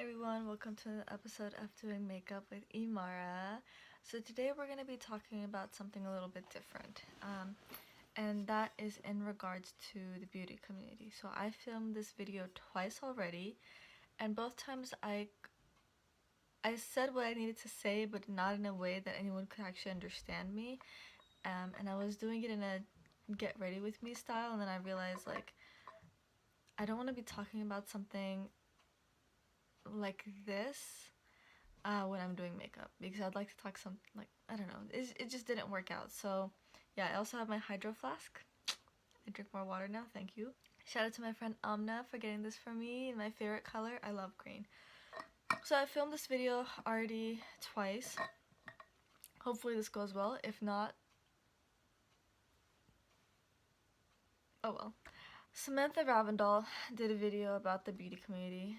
everyone, welcome to an episode of Doing Makeup with Imara. So today we're going to be talking about something a little bit different, and that is in regards to the beauty community. So I filmed this video twice already, and both times I said what I needed to say, but not in a way that anyone could actually understand me, and I was doing it in a get ready with me style, and then I realized I don't want to be talking about something like this when I'm doing makeup, because I'd like to talk I don't know, it just didn't work out. So yeah, I also have my hydro flask. I drink more water now, thank you. Shout out to my friend Amna for getting this for me in my favorite color. I love green. So I filmed this video already twice. Hopefully this goes well. If not, oh well. Samantha Ravindal did a video about the beauty community.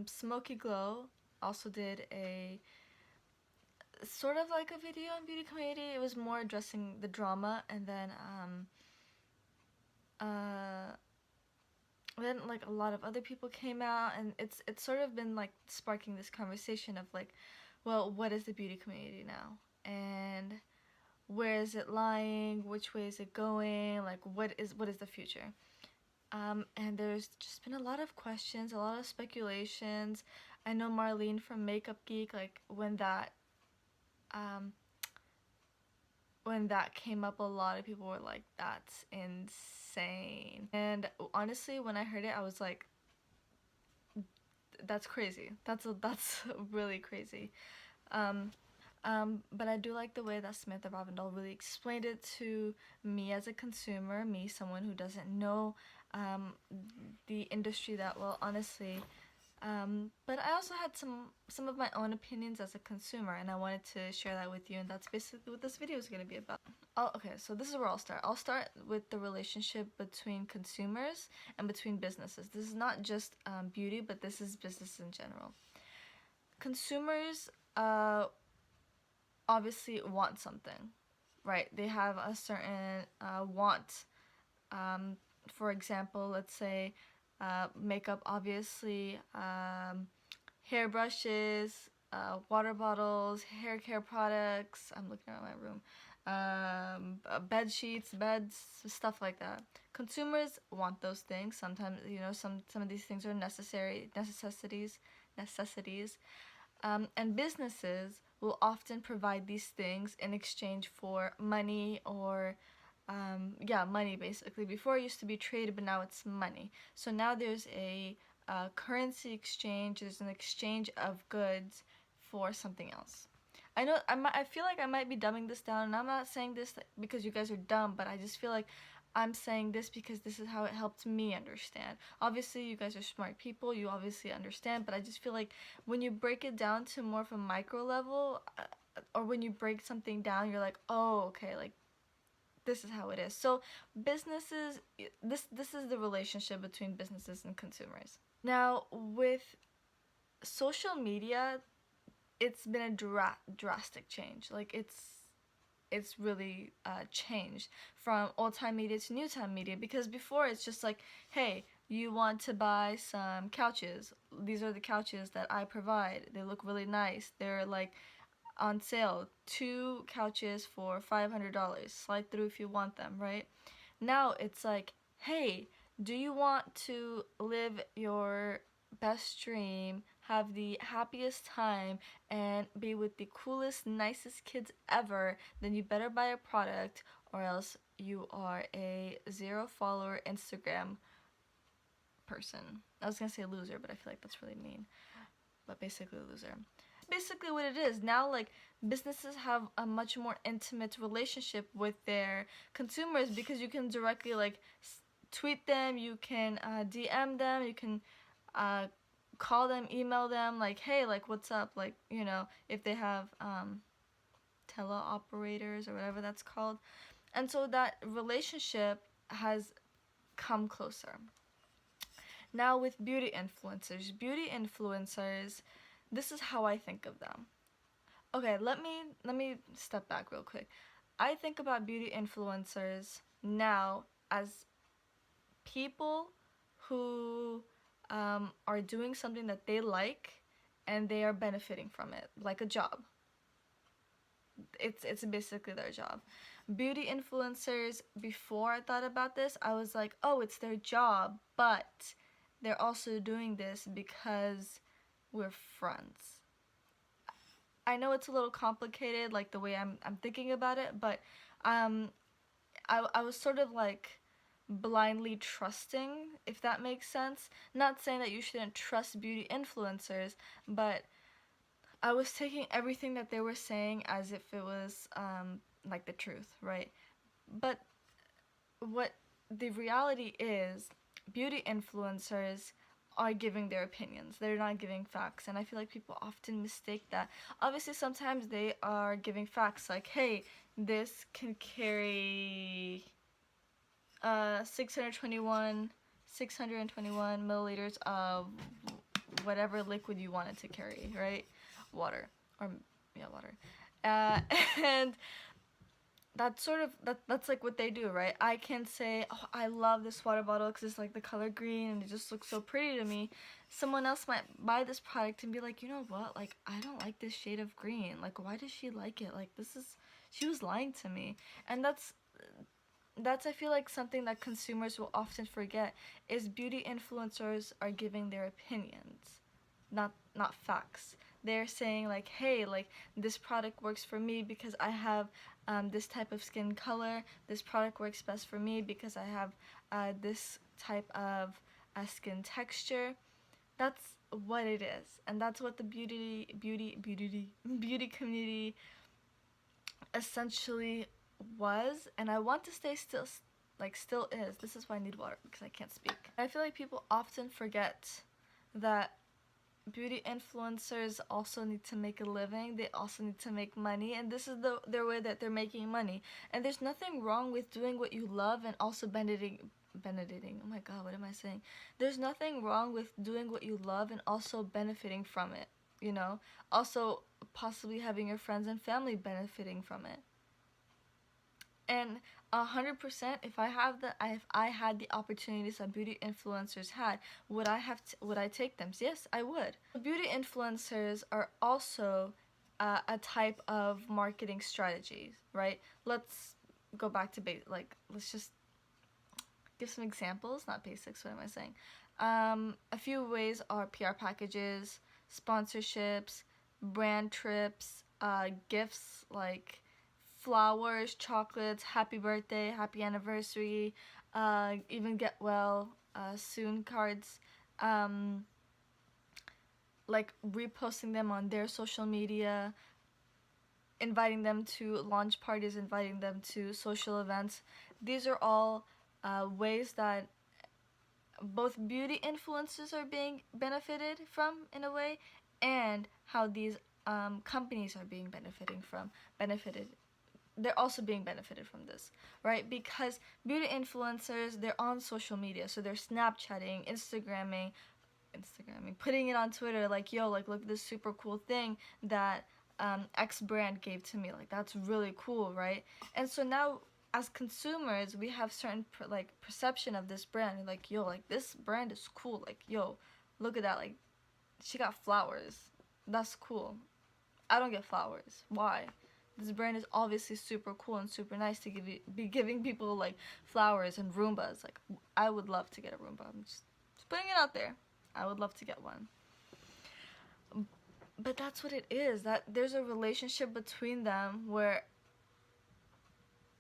Smoky Glow also did a sort of like a video on beauty community. It was more addressing the drama, and then like a lot of other people came out, and it's sort of been like sparking this conversation of like, well, what is the beauty community now, and where is it lying, which way is it going, like what is the future. And there's just been a lot of questions, a lot of speculations. I know Marlene from Makeup Geek, like when that came up, a lot of people were like, that's insane. And honestly, when I heard it, I was like, that's crazy. That's really crazy. But I do like the way that Samantha Ravindal really explained it to me as a consumer, me, someone who doesn't know the industry that well, honestly. But I also had some of my own opinions as a consumer, and I wanted to share that with you, and that's basically what this video is going to be about. Oh, okay, so this is where I'll start. I'll start with the relationship between consumers and between businesses. This is not just beauty, but this is business in general. Consumers obviously want something, right? They have a certain want. For example, let's say makeup, obviously, hair brushes, water bottles, hair care products. I'm looking around my room. Bed sheets, beds, stuff like that. Consumers want those things. Sometimes, you know, some of these things are necessities. And businesses will often provide these things in exchange for money or money basically. Before it used to be trade, but now it's money. So now there's a currency exchange. There's an exchange of goods for something else. I know I feel like I might be dumbing this down, and I'm not saying this because you guys are dumb, but I just feel like I'm saying this because this is how it helped me understand. Obviously, you guys are smart people, you obviously understand, but I just feel like when you break it down to more of a micro level, or when you break something down, you're like, oh, okay, like, this is how it is. So businesses, this is the relationship between businesses and consumers. Now, with social media, it's been a drastic change. Like, it's really changed from old time media to new time media, because before it's just like, hey, you want to buy some couches, these are the couches that I provide, they look really nice, they're like on sale, 2 couches for $500, slide through if you want them, right? Now it's like, hey, do you want to live your best dream, have the happiest time, and be with the coolest, nicest kids ever? Then you better buy a product, or else you are a 0 follower Instagram person. I was gonna say loser, but I feel like that's really mean. But basically a loser. Basically what it is now. Like, businesses have a much more intimate relationship with their consumers, because you can directly like tweet them, you can DM them, you can call them, email them, like, hey, like, what's up, like, you know, if they have teleoperators or whatever that's called. And so that relationship has come closer. Now with beauty influencers, this is how I think of them. Okay, let me step back real quick. I think about beauty influencers now as people who are doing something that they like and they are benefiting from it, like a job. It's basically their job. Beauty influencers, before I thought about this, I was like, oh, it's their job, but they're also doing this because we're friends. I know it's a little complicated, like the way I'm thinking about it, but um, I was sort of like blindly trusting, if that makes sense. Not saying that you shouldn't trust beauty influencers, but I was taking everything that they were saying as if it was like the truth, right? But what the reality is, beauty influencers are giving their opinions. They're not giving facts. And I feel like people often mistake that. Obviously, sometimes they are giving facts like, hey, this can carry 621 milliliters of whatever liquid you want it to carry, right? Water. Or, yeah, water. Uh, and that's like what they do, right? I can say, oh, I love this water bottle because it's like the color green and it just looks so pretty to me. Someone else might buy this product and be like, you know what, like, I don't like this shade of green, like, why does she like it? Like, she was lying to me. And that's I feel like something that consumers will often forget, is beauty influencers are giving their opinions, not facts. They're saying like, hey, like, this product works for me because I have this type of skin color. This product works best for me because I have this type of skin texture. That's what it is, and that's what the beauty community essentially was, and I want to stay still is. This is why I need water, because I can't speak. I feel like people often forget that beauty influencers also need to make a living. They also need to make money, and this is their way that they're making money. And there's nothing wrong with doing what you love and also benefiting. Oh my god, what am I saying? There's nothing wrong with doing what you love and also benefiting from it, you know? Also possibly having your friends and family benefiting from it. And 100%, if I had the opportunities that beauty influencers had, would I take them? Yes, I would. Beauty influencers are also a type of marketing strategy, right? Let's go back to let's just give some examples, not basics. What am I saying? A few ways are PR packages, sponsorships, brand trips, gifts like flowers, chocolates, happy birthday, happy anniversary, even get well soon cards, like reposting them on their social media, inviting them to launch parties, inviting them to social events. These are all ways that both beauty influencers are being benefited from in a way, and how these companies are being benefited. They're also being benefited from this, right? Because beauty influencers, they're on social media, so they're Snapchatting, Instagramming, putting it on Twitter, like, yo, like, look at this super cool thing that X brand gave to me. Like, that's really cool, right? And so now, as consumers, we have certain perception of this brand. Like, yo, like, this brand is cool. Like, yo, look at that. Like, she got flowers. That's cool. I don't get flowers. Why? This brand is obviously super cool and super nice to be giving people like flowers and Roombas. Like, I would love to get a Roomba. I'm just putting it out there. I would love to get one. But that's what it is. That there's a relationship between them where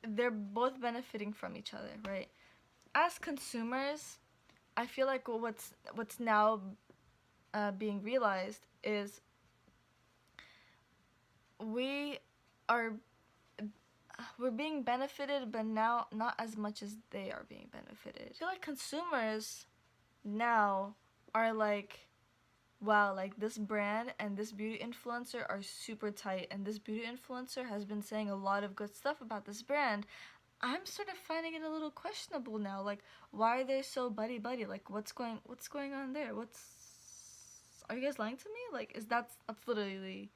they're both benefiting from each other, right? As consumers, I feel like what's now being realized is we are we're being benefited, but now not as much as they are being benefited. I feel like consumers now are like, wow, like, this brand and this beauty influencer are super tight, and this beauty influencer has been saying a lot of good stuff about this brand. I'm sort of finding it a little questionable now. Like, why are they so buddy? Like, what's going on there? Are you guys lying to me? Like, that's literally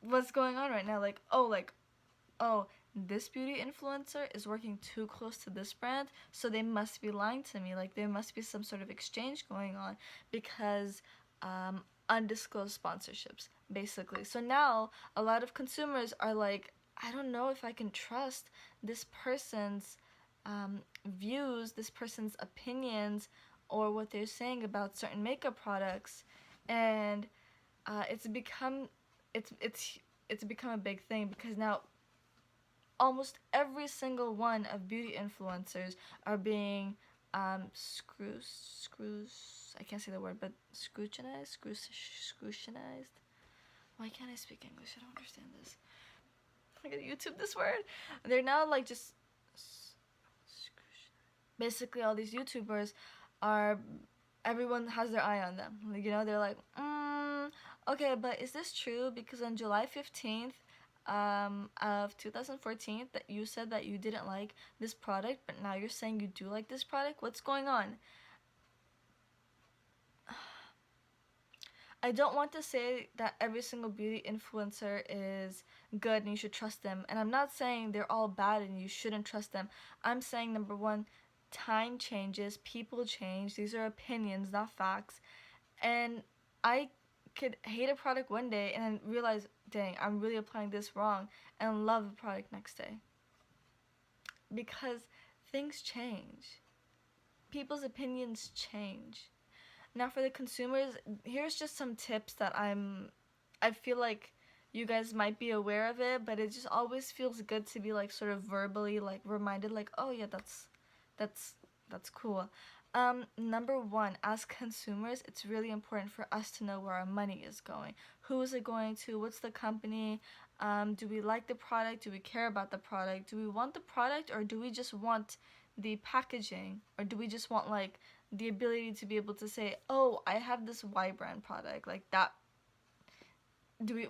what's going on right now. Like, oh, this beauty influencer is working too close to this brand, so they must be lying to me. Like, there must be some sort of exchange going on, because undisclosed sponsorships, basically. So now a lot of consumers are like, I don't know if I can trust this person's views, this person's opinions, or what they're saying about certain makeup products. And it's become it's it's it's become a big thing, because now almost every single one of beauty influencers are being screws I can't say the word, but scrutinized. Why can't I speak English? I don't understand this. I gotta YouTube this word. They're now like just basically all these YouTubers are, everyone has their eye on them. Like, you know, they're like, okay, but is this true? Because on July 15th of 2014, that you said that you didn't like this product, but now you're saying you do like this product. What's going on? I don't want to say that every single beauty influencer is good and you should trust them. And I'm not saying they're all bad and you shouldn't trust them. I'm saying, number one, time changes, people change. These are opinions, not facts. And I could hate a product one day and then realize, dang, I'm really applying this wrong, and love the product next day. Because things change. People's opinions change. Now for the consumers, here's just some tips that I feel like you guys might be aware of it, but it just always feels good to be like sort of verbally like reminded, like, oh yeah, that's cool. Number one, as consumers, it's really important for us to know where our money is going. Who is it going to? What's the company? Do we like the product? Do we care about the product? Do we want the product, or do we just want the packaging? Or do we just want like the ability to be able to say, oh, I have this Y brand product, like that.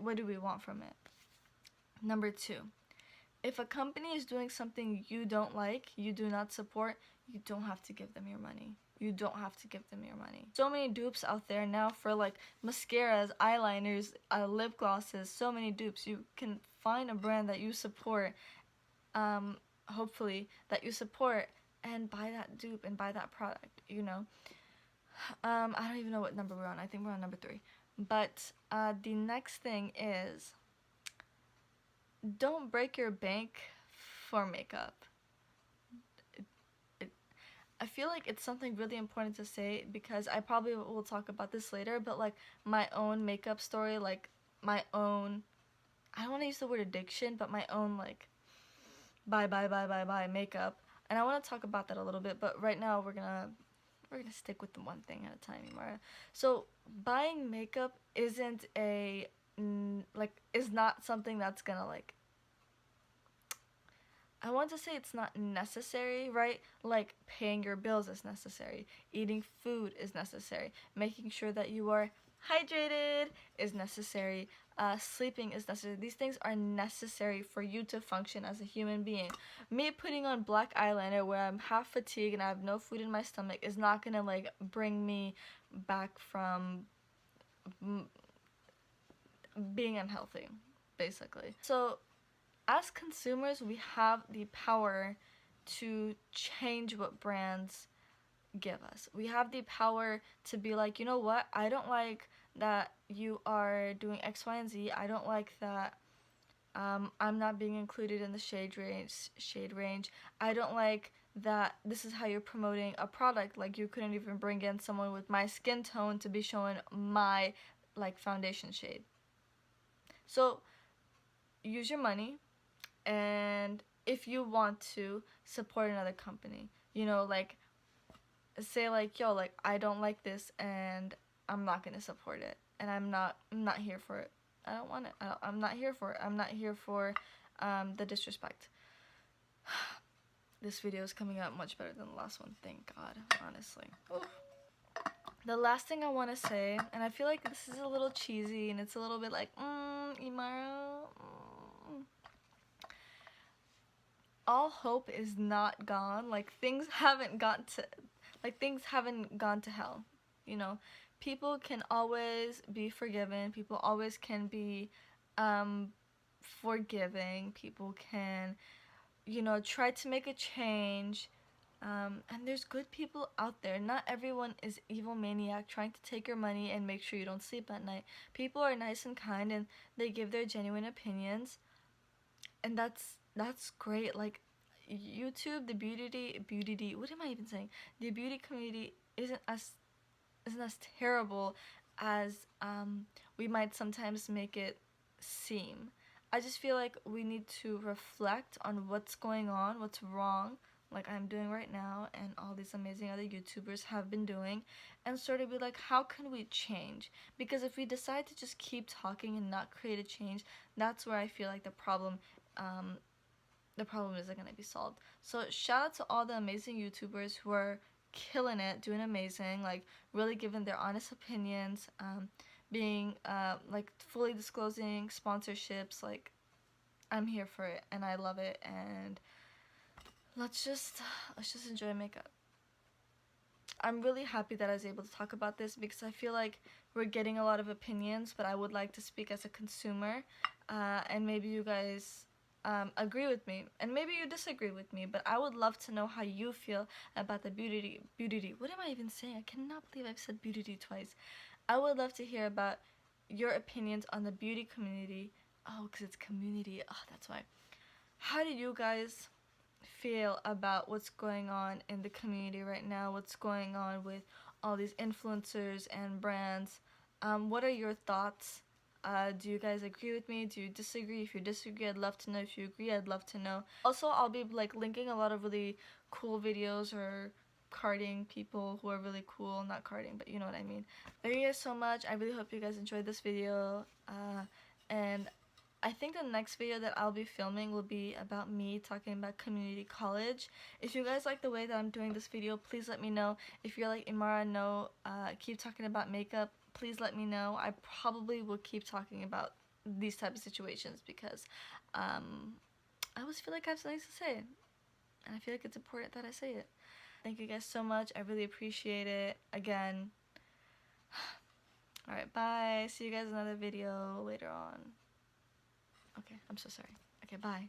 What do we want from it? Number two, if a company is doing something you don't like, you do not support, you don't have to give them your money. You don't have to give them your money. So many dupes out there now for like mascaras, eyeliners, lip glosses, so many dupes. You can find a brand that you support, hopefully, that you support, and buy that dupe and buy that product, you know. I don't even know what number we're on. I think we're on number 3. But the next thing is, don't break your bank for makeup. I feel like it's something really important to say, because I probably will talk about this later, but like my own makeup story, like my own, I don't want to use the word addiction, but my own like buy makeup. And I want to talk about that a little bit, but right now we're gonna stick with the one thing at a time, Imara. So buying makeup isn't is not something that's gonna like, I want to say it's not necessary, right? Like paying your bills is necessary, eating food is necessary, making sure that you are hydrated is necessary, sleeping is necessary. These things are necessary for you to function as a human being. Me putting on black eyeliner where I'm half fatigued and I have no food in my stomach is not gonna like bring me back from being unhealthy, basically. So as consumers, we have the power to change what brands give us. We have the power to be like, you know what, I don't like that you are doing X, Y, and Z. I don't like that I'm not being included in the shade range. I don't like that this is how you're promoting a product. Like, you couldn't even bring in someone with my skin tone to be showing my like foundation shade. So use your money, and if you want to support another company, you know, like say like, yo, like I don't like this and I'm not gonna support it, and I'm not here for it. I don't want it. I'm not here for it. I'm not here for the disrespect. This video is coming out much better than the last one, thank God, honestly. Oof. The last thing I want to say, and I feel like this is a little cheesy and it's a little bit like, Imara, all hope is not gone. Like, things haven't gone to hell, you know. People can always be forgiven. People always can be forgiving. People can, try to make a change. And there's good people out there. Not everyone is evil maniac trying to take your money and make sure you don't sleep at night. People are nice and kind, and they give their genuine opinions, and that's great. Like, YouTube, what am I even saying? The beauty community isn't as terrible as we might sometimes make it seem. I just feel like we need to reflect on what's going on, what's wrong, like I'm doing right now, and all these amazing other YouTubers have been doing, and sort of be like, how can we change? Because if we decide to just keep talking and not create a change, that's where I feel like um, the problem isn't going to be solved. So shout out to all the amazing YouTubers who are killing it, doing amazing, like really giving their honest opinions, being like fully disclosing sponsorships. Like, I'm here for it and I love it, and let's just enjoy makeup. I'm really happy that I was able to talk about this because I feel like we're getting a lot of opinions, but I would like to speak as a consumer, and maybe you guys agree with me, and maybe you disagree with me, but I would love to know how you feel about the beauty. What am I even saying? I cannot believe I've said beauty twice. I would love to hear about your opinions on the beauty community. Oh, because it's community. Oh, that's why. How do you guys feel about what's going on in the community right now? What's going on with all these influencers and brands? What are your thoughts? Do you guys agree with me? Do you disagree? If you disagree, I'd love to know. If you agree, I'd love to know. Also, I'll be like linking a lot of really cool videos or carding people who are really cool. Not carding, but you know what I mean. Thank you guys so much. I really hope you guys enjoyed this video. And I think the next video that I'll be filming will be about me talking about community college. If you guys like the way that I'm doing this video, please let me know. If you're like, Imara, no, keep talking about makeup, please let me know. I probably will keep talking about these type of situations because I always feel like I have something to say, and I feel like it's important that I say it. Thank you guys so much. I really appreciate it. Again, alright, bye. See you guys in another video later on. Okay, I'm so sorry. Okay, bye.